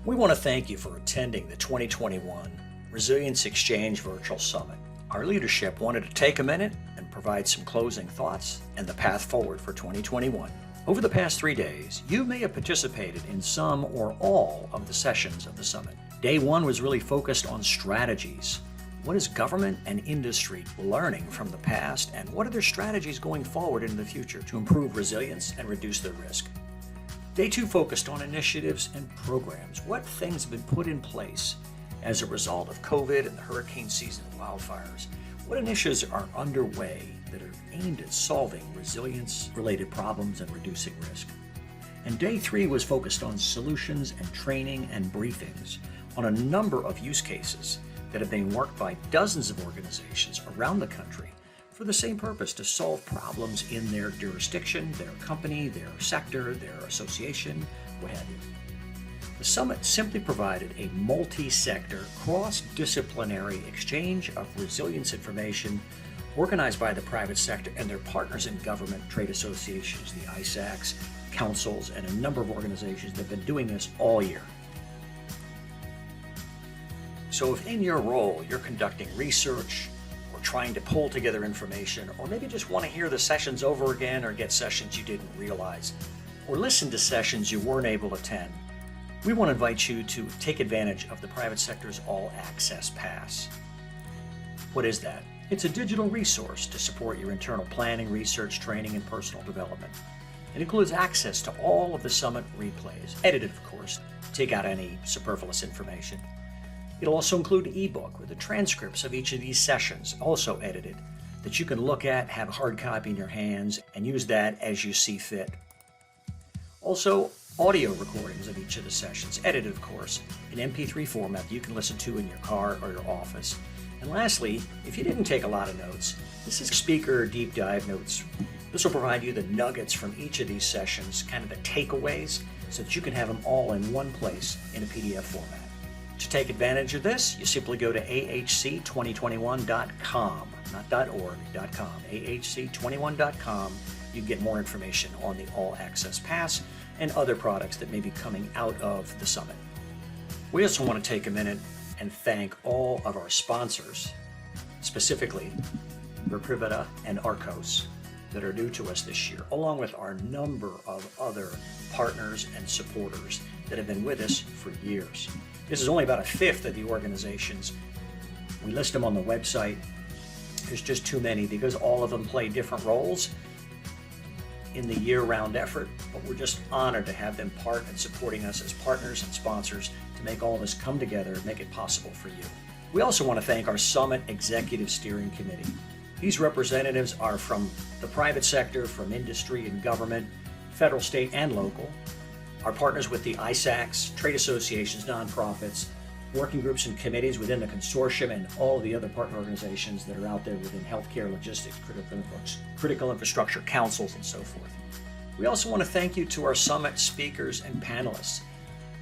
We want to thank you for attending the 2021 Resilience Exchange Virtual Summit. Our leadership wanted to take a minute and provide some closing thoughts and the path forward for 2021. Over the past 3 days, you may have participated in some or all of the sessions of the summit. Day 1 was really focused on strategies. What is government and industry learning from the past, and what are their strategies going forward into the future to improve resilience and reduce their risk? Day 2 focused on initiatives and programs. What things have been put in place as a result of COVID and the hurricane season and wildfires? What initiatives are underway that are aimed at solving resilience-related problems and reducing risk? And Day 3 was focused on solutions and training and briefings on a number of use cases that have been worked by dozens of organizations around the country for the same purpose, to solve problems in their jurisdiction, their company, their sector, their association, what have you. The summit simply provided a multi-sector, cross-disciplinary exchange of resilience information organized by the private sector and their partners in government, trade associations, the ISACs, councils, and a number of organizations that have been doing this all year. So if in your role you're conducting research, trying to pull together information, or maybe just want to hear the sessions over again or get sessions you didn't realize, or listen to sessions you weren't able to attend, we want to invite you to take advantage of the private sector's All Access Pass. What is that? It's a digital resource to support your internal planning, research, training, and personal development. It includes access to all of the summit replays, edited of course, take out any superfluous information. It'll also include an ebook with the transcripts of each of these sessions, also edited, that you can look at, have a hard copy in your hands, and use that as you see fit. Also, audio recordings of each of the sessions, edited of course, in MP3 format that you can listen to in your car or your office. And lastly, if you didn't take a lot of notes, this is speaker deep dive notes. This will provide you the nuggets from each of these sessions, kind of the takeaways, so that you can have them all in one place in a PDF format. To take advantage of this, you simply go to ahc2021.com, not .org, .com, ahc21.com. You can get more information on the All Access Pass and other products that may be coming out of the summit. We also want to take a minute and thank all of our sponsors, specifically Reprivita and Arcos, that are new to us this year, along with our number of other partners and supporters that have been with us for years. This is only about a fifth of the organizations. We list them on the website. There's just too many because all of them play different roles in the year-round effort, but we're just honored to have them part and supporting us as partners and sponsors to make all this come together and make it possible for you. We also want to thank our Summit Executive Steering Committee. These representatives are from the private sector, from industry and government, federal, state, and local. Our partners with the ISACs, trade associations, nonprofits, working groups and committees within the consortium, and all of the other partner organizations that are out there within healthcare, logistics, critical infrastructure, councils, and so forth. We also want to thank you to our summit speakers and panelists.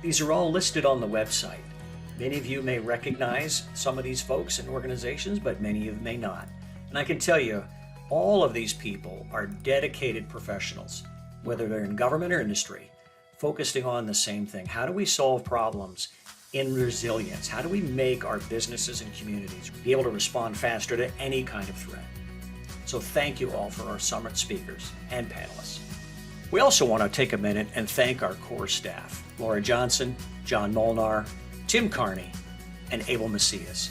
These are all listed on the website. Many of you may recognize some of these folks and organizations, but many of you may not. And I can tell you, all of these people are dedicated professionals, whether they're in government or industry, focusing on the same thing. How do we solve problems in resilience? How do we make our businesses and communities be able to respond faster to any kind of threat? So thank you all for our summit speakers and panelists. We also want to take a minute and thank our core staff, Laura Johnson, John Molnar, Tim Carney, and Abel Macias.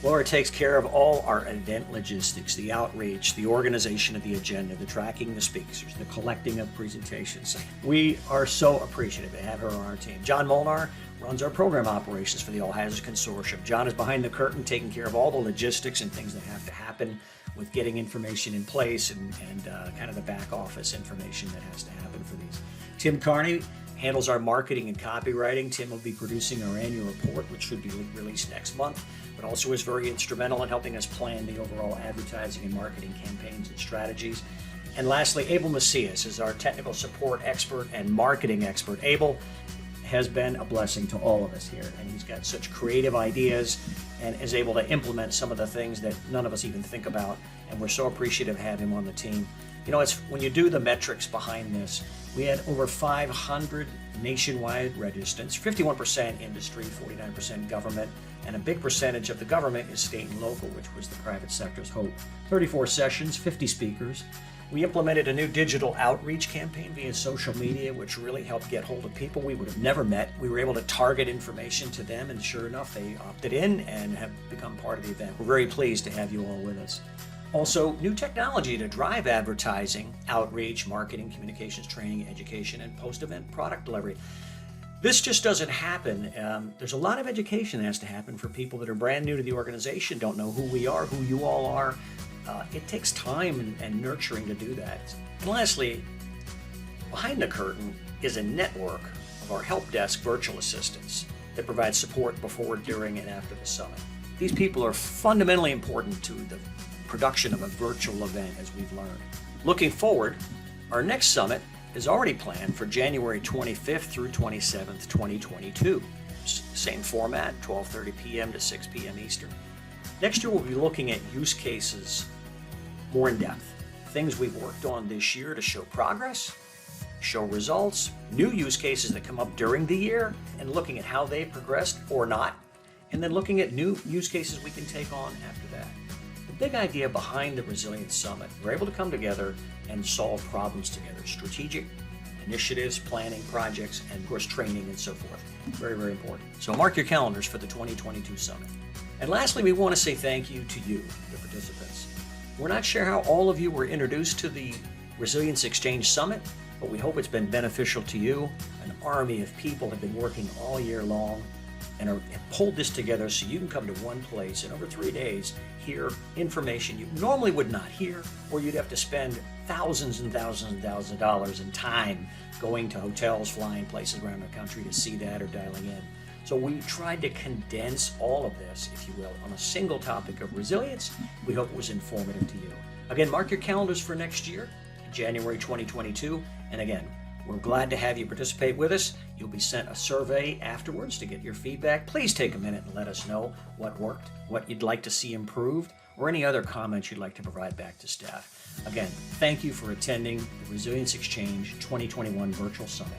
Laura takes care of all our event logistics, the outreach, the organization of the agenda, the tracking the speakers, the collecting of presentations. We are so appreciative to have her on our team. John Molnar runs our program operations for the All Hazards Consortium. John is behind the curtain taking care of all the logistics and things that have to happen with getting information in place and kind of the back office information that has to happen for these. Tim Carney handles our marketing and copywriting. Tim will be producing our annual report, which should be released next month, but also is very instrumental in helping us plan the overall advertising and marketing campaigns and strategies. And lastly, Abel Macias is our technical support expert and marketing expert. Abel has been a blessing to all of us here, and he's got such creative ideas and is able to implement some of the things that none of us even think about, and we're so appreciative to have him on the team. You know, it's when you do the metrics behind this, we had over 500 nationwide registrants, 51% industry, 49% government, and a big percentage of the government is state and local, which was the private sector's hope. 34 sessions, 50 speakers. We implemented a new digital outreach campaign via social media, which really helped get hold of people we would have never met. We were able to target information to them, and sure enough, they opted in and have become part of the event. We're very pleased to have you all with us. Also, new technology to drive advertising, outreach, marketing, communications, training, education, and post-event product delivery. This just doesn't happen. There's a lot of education that has to happen for people that are brand new to the organization, don't know who we are, who you all are. It takes time and nurturing to do that. And lastly, behind the curtain is a network of our help desk virtual assistants that provide support before, during, and after the summit. These people are fundamentally important to the production of a virtual event, as we've learned. Looking forward, our next summit is already planned for January 25th through 27th, 2022. Same format, 12:30 p.m. to 6 p.m. Eastern. Next year, we'll be looking at use cases more in depth. Things we've worked on this year to show progress, show results, new use cases that come up during the year, and looking at how they progressed or not, and then looking at new use cases we can take on after that. The big idea behind the Resilience Summit, we're able to come together and solve problems together. Strategic initiatives, planning, projects, and of course training and so forth. Very, very important. So mark your calendars for the 2022 Summit. And lastly, we want to say thank you to you, the participants. We're not sure how all of you were introduced to the Resilience Exchange Summit, but we hope it's been beneficial to you. An army of people have been working all year long and have pulled this together so you can come to one place and over 3 days hear information you normally would not hear, or you'd have to spend thousands and thousands and thousands of dollars in time going to hotels, flying places around the country to see that or dialing in. So we tried to condense all of this, if you will, on a single topic of resilience. We hope it was informative to you. Again, mark your calendars for next year, January 2022. And again, we're glad to have you participate with us. You'll be sent a survey afterwards to get your feedback. Please take a minute and let us know what worked, what you'd like to see improved, or any other comments you'd like to provide back to staff. Again, thank you for attending the Resilience Exchange 2021 Virtual Summit.